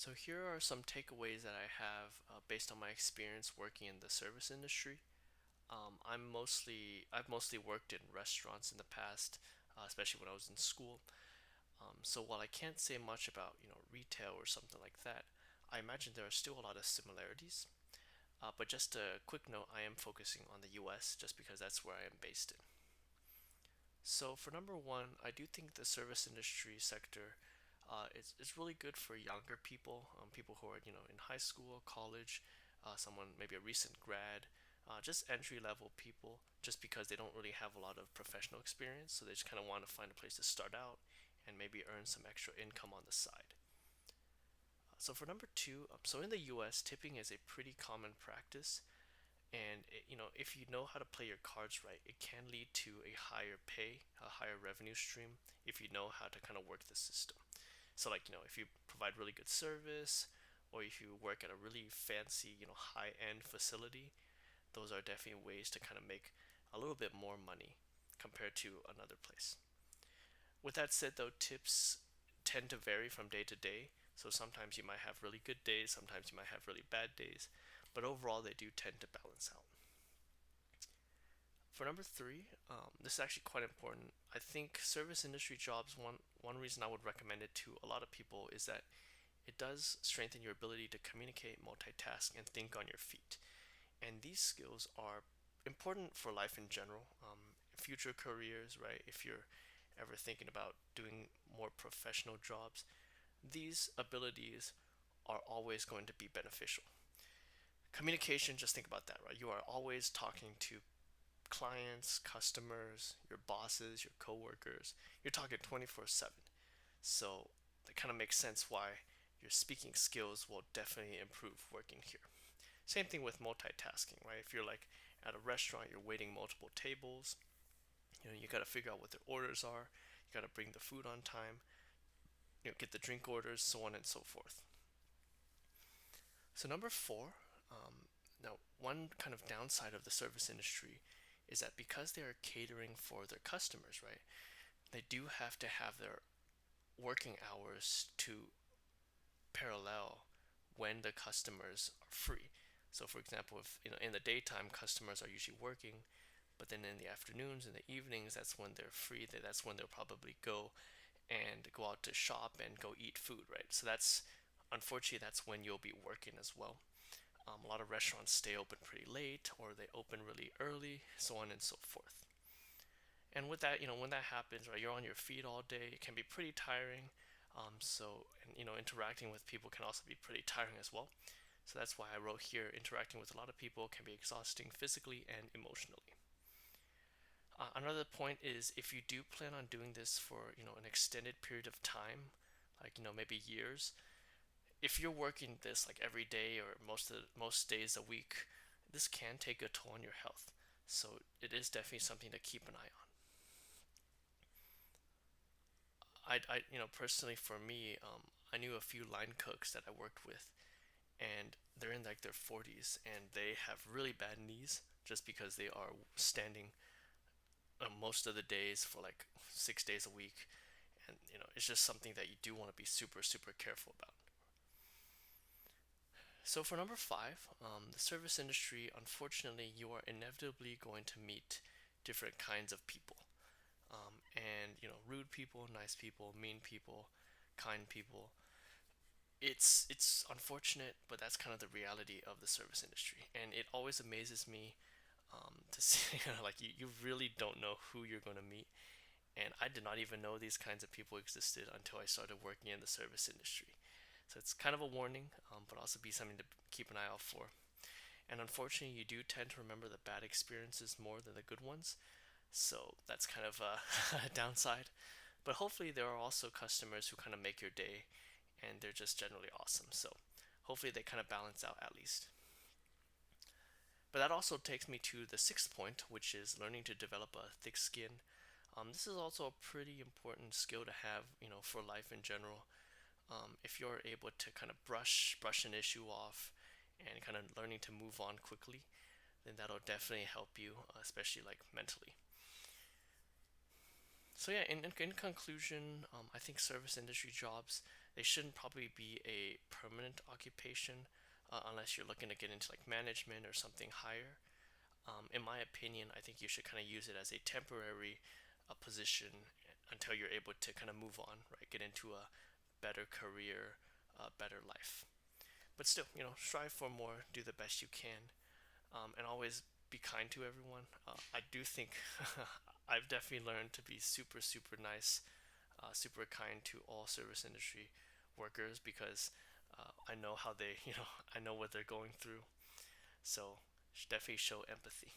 So here are some takeaways that I have based on my experience working in the service industry. I've mostly worked in restaurants in the past, especially when I was in school. So while I can't say much about retail or something like that, I imagine there are still a lot of similarities. But just a quick note, I am focusing on the U.S. just because that's where I am based in. So for number one, I do think the service industry sector is really good for younger people, people who are in high school, college, someone maybe a recent grad, just entry level people, just because they don't really have a lot of professional experience, so they just kind of want to find a place to start out and maybe earn some extra income on the side. So for number two, so in the U.S., tipping is a pretty common practice, and if you know how to play your cards right, it can lead to a higher pay, a higher revenue stream if you know how to kind of work the system. So like, if you provide really good service or if you work at a really fancy, high-end facility, those are definitely ways to kind of make a little bit more money compared to another place. With that said though, tips tend to vary from day to day. So sometimes you might have really good days, sometimes you might have really bad days, but overall they do tend to balance out. For number three, this is actually quite important. I think service industry jobs, one reason I would recommend it to a lot of people is that it does strengthen your ability to communicate, multitask, and think on your feet. And these skills are important for life in general, future careers, right? If you're ever thinking about doing more professional jobs, these abilities are always going to be beneficial. Communication, just think about that, right? You are always talking to clients, customers, your bosses, your coworkers. You're talking 24/7. So that kind of makes sense why your speaking skills will definitely improve working here. Same thing with multitasking, right? If you're like at a restaurant, you're waiting multiple tables, you got to figure out what their orders are, you got to bring the food on time, get the drink orders, so on and so forth. So number four, now one kind of downside of the service industry is that because they are catering for their customers, right? They do have to have their working hours to parallel when the customers are free. So for example, if in the daytime customers are usually working, but then in the afternoons and the evenings that's when they're free. That's when they'll probably go out to shop and go eat food, right? So that's unfortunately that's when you'll be working as well. A lot of restaurants stay open pretty late or they open really early, so on and so forth. And with that, when that happens, right, you're on your feet all day. It can be pretty tiring. And interacting with people can also be pretty tiring as well. So that's why I wrote here interacting with a lot of people can be exhausting physically and emotionally. Another point is if you do plan on doing this for an extended period of time, like maybe years, if you're working this like every day or most days a week, this can take a toll on your health. So it is definitely something to keep an eye on. Personally for me, I knew a few line cooks that I worked with, and they're in like their 40s, and they have really bad knees just because they are standing most of the days for like 6 days a week, and it's just something that you do want to be super super careful about. So for number five, the service industry, unfortunately, you are inevitably going to meet different kinds of people. And rude people, nice people, mean people, kind people. It's unfortunate, but that's kind of the reality of the service industry, and it always amazes me to see like you really don't know who you're going to meet. And I did not even know these kinds of people existed until I started working in the service industry. So it's kind of a warning, but also be something to keep an eye out for. And unfortunately, you do tend to remember the bad experiences more than the good ones. So that's kind of a downside. But hopefully, there are also customers who kind of make your day and they're just generally awesome. So hopefully, they kind of balance out at least. But that also takes me to the sixth point, which is learning to develop a thick skin. This is also a pretty important skill to have, for life in general. If you're able to kind of brush an issue off and kind of learning to move on quickly, then that'll definitely help you, especially like mentally. So yeah, in conclusion, I think service industry jobs They shouldn't probably be a permanent occupation unless you're looking to get into like management or something higher. In my opinion, I think you should kind of use it as a temporary position until you're able to kind of move on, right? Get into a better career, better life. But still, strive for more, do the best you can, and always be kind to everyone. I do think I've definitely learned to be super, super nice, super kind to all service industry workers because I know how they, I know what they're going through. So definitely show empathy.